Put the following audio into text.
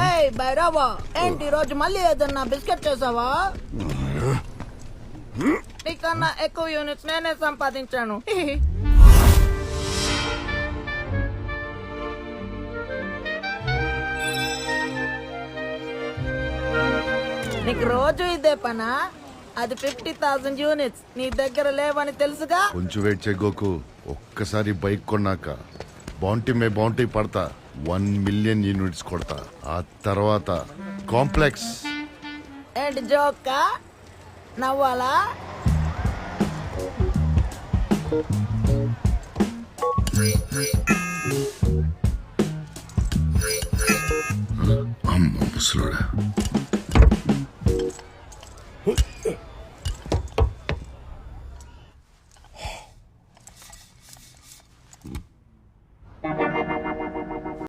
ఏయ్ బైరావా, ఏంటి ఈ రోజు మళ్ళీ ఏదన్నా బిస్కెట్ చేసావా? నీకన్నా ఎక్కువ యూనిట్స్ నేనే సంపాదించాను. నీకు రోజు ఇదే పనా? అది 50,000 యూనిట్స్ నీ దగ్గర లేవని తెలుసుగా. కొంచెం వెయిట్ చేయగోకు. ఒక్కసారి బైక్ కొన్నాక బౌంటీ పడతా 1 మిలియన్ యూనిట్స్ కొడతా. ఆ తర్వాత కాంప్లెక్స్. ఏంటి జోకా? నవ్వాలా? అమ్మ ముసలోడా.